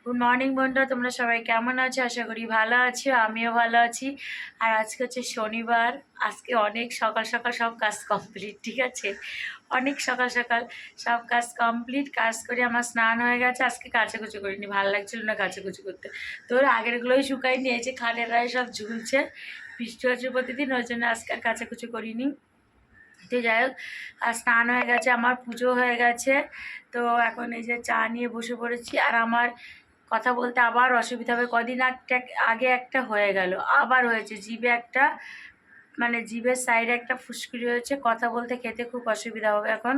Good morning বন্ধুরা, তোমরা সবাই কেমন আছো? আশা করি ভালো আছো, আমিও ভালো আছি। আর আজকে হচ্ছে শনিবার। আজকে অনেক সকাল সকাল সব কাজ কমপ্লিট, ঠিক আছে? অনেক সকাল সকাল সব কাজ কমপ্লিট, কাজ করে আমার স্নান হয়ে গেছে। আজকে কাচাকুচি করিনি, ভালো লাগছিল না কাচাকুচি করতে। তোর আগেরগুলোই শুকাই নিয়েছে, খাটের গায়ে সব ঝুলছে। বৃষ্টি হচ্ছে প্রতিদিন, ওই জন্য আজকে আর কাচাকুচি করিনি। তো যাই হোক, আর স্নান হয়ে গেছে, আমার পুজো হয়ে গেছে। তো এখন এই যে চা নিয়ে বসে পড়েছি। আর আমার কথা বলতে আবার অসুবিধা হবে। কদিন আগে একটা হয়ে গেল, আবার হয়েছে জিভে একটা, মানে জিভের সাইডে একটা ফুসকুড়ি হয়েছে। কথা বলতে খেতে খুব অসুবিধা হবে এখন।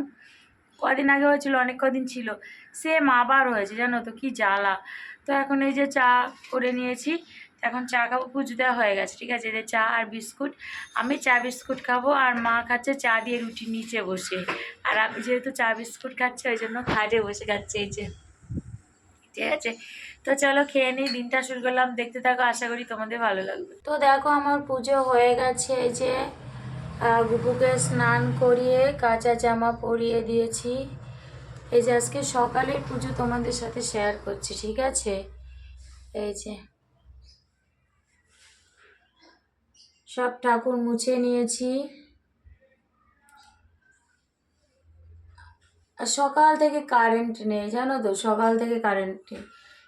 কদিন আগে হয়েছিল, অনেক কদিন ছিল, সেম আবার হয়েছে, জানো তো কি জ্বালা। তো এখন এই যে চা করে নিয়েছি, এখন চা খাবো। পুজো দেওয়া হয়ে গেছে, ঠিক আছে? এই চা আর বিস্কুট, আমি চা বিস্কুট খাবো, আর মা খাচ্ছে চা দিয়ে রুটি নিচে বসে। আর আমি যেহেতু চা বিস্কুট খাচ্ছি, ওই জন্য খাটে বসে খাচ্ছে, এই যে, ঠিক আছে? তো চলো খেয়ে নিই, দিনটা শুরু করলাম, দেখতে থাকো, আশা করি তোমাদের ভালো লাগবে। তো দেখো, আমার পুজো হয়ে গেছে। এই যে গুপুকে স্নান করিয়ে কাঁচা জামা পরিয়ে দিয়েছি। এই যে আজকে সকালের পুজো তোমাদের সাথে শেয়ার করছি, ঠিক আছে? এই যে সব ঠাকুর মুছে নিয়েছি। আর সকাল থেকে কারেন্ট নেই, জানো তো, সকাল থেকে কারেন্ট নেই।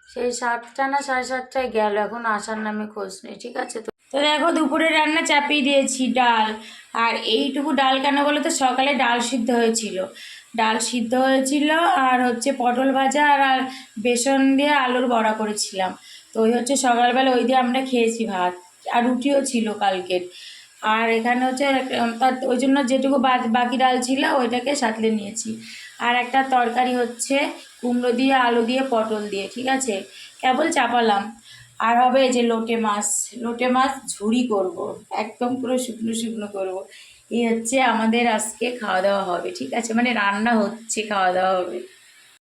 সেই 7টা না 7:30টায় গেল, এখন আসার নামে খোঁজ নেই, ঠিক আছে? তো দেখো, দুপুরে রান্না চাপিয়ে দিয়েছি, ডাল। আর এইটুকু ডাল কেন বলো তো, সকালে ডাল সিদ্ধ হয়েছিল, ডাল সিদ্ধ হয়েছিল। আর হচ্ছে পটল ভাজা আর বেসন দিয়ে আলুর বড়া করেছিলাম। তো ওই হচ্ছে সকালবেলা ওই দিয়ে আমরা খেয়েছি ভাত। আর রুটিও ছিল কালকের। আর এখানে হচ্ছে তার ওই জন্য যেটুকু বাকি ডাল ছিল ওইটাকে সাঁতলে নিয়েছি। আর একটা তরকারি হচ্ছে কুমড়ো দিয়ে আলু দিয়ে পটল দিয়ে, ঠিক আছে? কেবল চাপালাম। আর হবে এই যে লোটে মাছ, লোটে মাছ ঝুরি করব, একদম পুরো শুকনো শুকনো করব। এই হচ্ছে আমাদের আজকে খাওয়া দাওয়া হবে, ঠিক আছে? মানে রান্না হচ্ছে, খাওয়া দাওয়া হবে।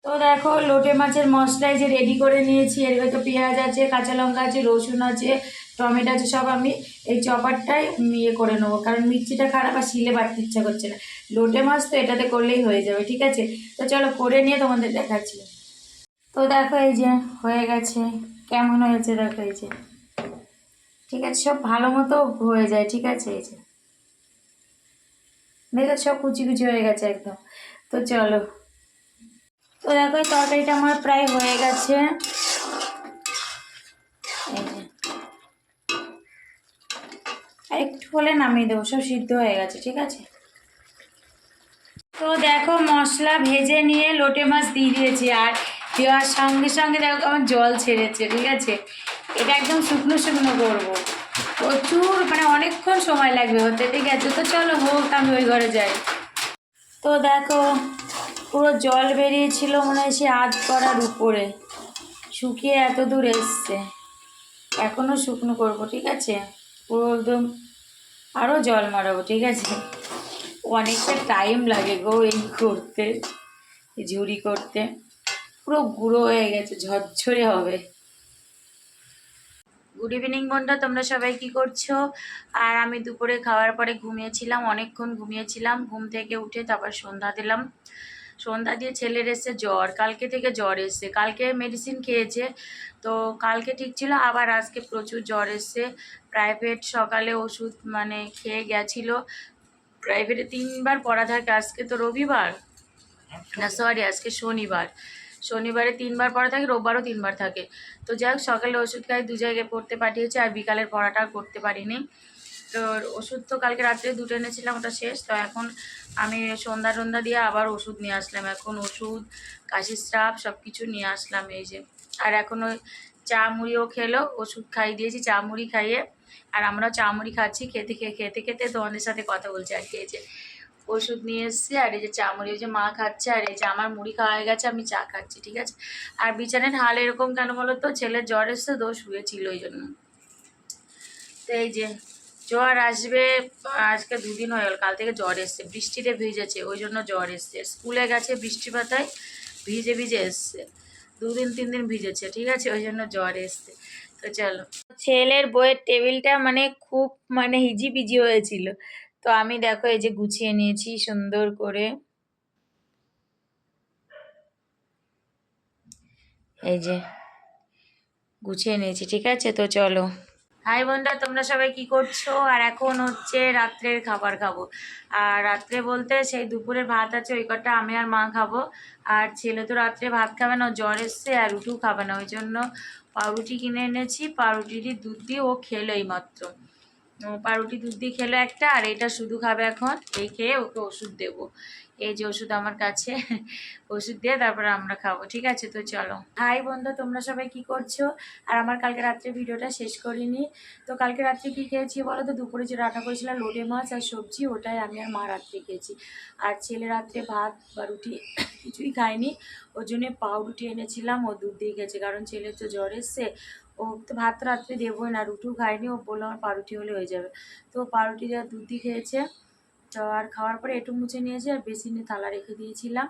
তো দেখো, লোটে মাছের মশলা এই যে রেডি করে নিয়েছি। এর ভেতর পেঁয়াজ আছে, কাঁচা লঙ্কা আছে, রসুন আছে, টমেটো আছে, সব আমি এই চপারটাই ইয়ে করে নেবো, কারণ মির্চিটা খারাপ আর শিলে বাটতে ইচ্ছা করছে না। লোটে মাছ তো এটাতে করলেই হয়ে যাবে, ঠিক আছে? তো চলো করে নিয়ে তোমাদের দেখাচ্ছি। তো দেখো, এই যে হয়ে গেছে। কেমন হয়েছে দেখো, এই যে, ঠিক আছে? সব ভালো মতো হয়ে যায়, ঠিক আছে? এই যে দেখো, সব কুচি কুচি হয়ে গেছে একদম। তো চলো। তো দেখো, এই তরকারিটা আমার প্রায় হয়ে গেছে। এই যে আর একটু হলে নামিয়ে দেবো, সব সিদ্ধ হয়ে গেছে, ঠিক আছে? তো দেখো, মশলা ভেজে নিয়ে লোটে মাছ দিয়ে দিয়েছি। আর দেওয়ার সঙ্গে সঙ্গে দেখো আমার জল ছেড়েছে, ঠিক আছে? এটা একদম শুকনো শুকনো করবো, প্রচুর, মানে অনেকক্ষণ সময় লাগবে হতে, ঠিক আছে? তো চলো হোক, আমি ওই ঘরে যাই। তো দেখো, পুরো জল বেরিয়েছিল মনে হয় সে আধ করার উপরে, শুকিয়ে এত দূর এসছে। এখনও শুকনো করবো, ঠিক আছে? পুরো একদম আরও জল মারাবো, ঠিক আছে? অনেকটা টাইম লাগে গো এই করতে, এই ঝুড়ি করতে। পুরো গুঁড়ো হয়ে গেছে, ঝরঝরে হবে। গুড ইভিনিং বন্ধুরা, তোমরা সবাই কি করছো? আর আমি দুপুরে খাওয়ার পরে ঘুমিয়েছিলাম, অনেকক্ষণ ঘুমিয়েছিলাম। ঘুম থেকে উঠে তারপর সন্ধ্যা দিলাম। সন্ধ্যা দিয়ে ছেলের এসছে জ্বর, কালকে থেকে জ্বর এসছে। কালকে মেডিসিন খেয়েছে, তো কালকে ঠিক ছিল, আবার আজকে প্রচুর জ্বর এসছে। প্রাইভেট সকালে ওষুধ মানে খেয়ে গেছিল। প্রাইভেটে 3বার পড়া থাকে, আজকে তো রবিবার, না সরি, আজকে শনিবার। শনিবারে 3বার পড়া থাকে, রোববারও 3বার থাকে। তো যাই হোক, সকালে ওষুধ খাই, 2 জায়গায় পড়তে পাঠিয়েছে, আর বিকালের পড়াটা করতে পারিনি। তো ওষুধ তো কালকে রাত্রে 2টো এনেছিলাম, ওটা শেষ। তো এখন আমি সন্ধ্যা টন্ধা দিয়ে আবার ওষুধ নিয়ে আসলাম। এখন ওষুধ, কাশির স্রাব সব কিছু নিয়ে আসলাম, এই যে। আর এখন ওই চা মুড়িও খেলো, ওষুধ খাইয়ে দিয়েছি চা মুড়ি খাইয়ে। আর আমরাও চা মুড়ি খাচ্ছি, খেতে খেতে তোমাদের সাথে কথা বলছি আর কি। এই যে ওষুধ নিয়ে এসছি, আর এই যে চা মুড়ি, ওই যে মা খাচ্ছে, আর এই যে আমার মুড়ি খাওয়া হয়ে গেছে, আমি চা খাচ্ছি, ঠিক আছে? আর বিছানার হাল এরকম কেন বলো তো, ছেলের জ্বর এসছে, দোষ শুয়েছিল ওই জন্য। তো এই যে জ্বর আসবে, আজকে 2 দিন হয়ে গেল, কাল থেকে জ্বর এসছে, বৃষ্টিতে ভিজেছে ওই জন্য জ্বর এসছে। স্কুলে গেছে বৃষ্টি পাতায়, ভিজে ভিজে এসছে, 2 দিন 3 দিন ভিজেছে, ঠিক আছে? ওই জন্য জ্বর এসছে। তো চলো, ছেলের বইয়ের টেবিলটা মানে খুব মানে হিজিবিজি হয়েছিল, তো আমি দেখো এই যে গুছিয়ে নিয়েছি সুন্দর করে। এই যে গুছিয়ে নিয়েছি, ঠিক আছে? তো চলো। হাই বন্ধুরা, তোমরা সবাই কি করছো? আর এখন হচ্ছে রাত্রের খাবার খাবো। আর রাত্রে বলতে সেই দুপুরের ভাত আছে, ওই কটা আমি আর মা খাবো। আর ছেলে তো রাত্রে ভাত খাবে না, ওর জ্বর এসছে, আর রুটিও খাবে না, ওই জন্য পাউরুটি কিনে এনেছি। পাউরুটি দিয়ে দুধ দিয়ে ও খেলো এইমাত্র। পাউরুটি দুধ দিয়ে খেলো একটা, আর এটা শুধু খাবে এখন। এই খেয়ে ওকে ওষুধ দেবো। এই যে ওষুধ আমার কাছে, ওষুধ দিয়ে তারপরে আমরা খাবো, ঠিক আছে? তো চলো। হাই বন্ধু, তোমরা সবাই কি করছো? আর আমার কালকে রাত্রে ভিডিওটা শেষ করিনি। তো কালকে রাত্রে কি খেয়েছি বলো তো? দুপুরে যে রান্না করেছিলাম লোটে মাছ আর সবজি, ওটাই আমি আর মা রাত্রে খেয়েছি। আর ছেলে রাত্রে ভাত বা রুটি কিছুই খায়নি, ওর জন্য পাউরুটি এনেছিলাম, ও দুধ দিয়ে খেয়েছে, কারণ ছেলের তো জ্বর এসছে। ও তো ভাত রাত্রে দেবোই না, রুটিও খায়নি, ও বললো আমার পাউরুটি হলে হয়ে যাবে। তো পাউরুটি দেওয়া দুধ দিয়ে খেয়েছে। তো আর খাওয়ার পরে একটু মুছে নিয়েছি, আর বেসিনে থালা রেখে দিয়েছিলাম।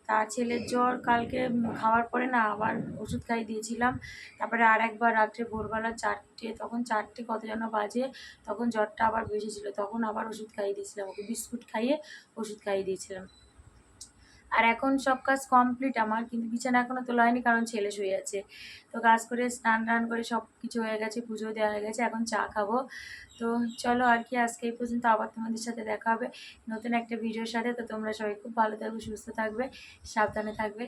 তার ছেলের জ্বর কালকে খাওয়ার পরে না আবার ওষুধ খাইয়ে দিয়েছিলাম। তারপরে আর একবার রাত্রে ভোরবেলা 4টে, তখন 4টে কত যেন বাজে, তখন জ্বরটা আবার বেশি, তখন আবার ওষুধ খাইয়ে দিয়েছিলাম ওকে, বিস্কুট খাইয়ে ওষুধ খাইয়ে দিয়েছিলাম। আর এখন সব কাজ কমপ্লিট আমার, কিন্তু বিছানা এখনও তোলা হয়নি, কারণ ছেলে শুয়ে আছে। তো কাজ করে স্নান টান করে সব কিছু হয়ে গেছে, পুজো দেওয়া হয়ে গেছে, এখন চা খাবো। তো চলো আর কি, আজকে এই পর্যন্ত, আবার তোমাদের সাথে দেখা হবে নতুন একটা ভিডিওর সাথে। তো তোমরা সবাই খুব ভালো থাকবে, সুস্থ থাকবে, সাবধানে থাকবে।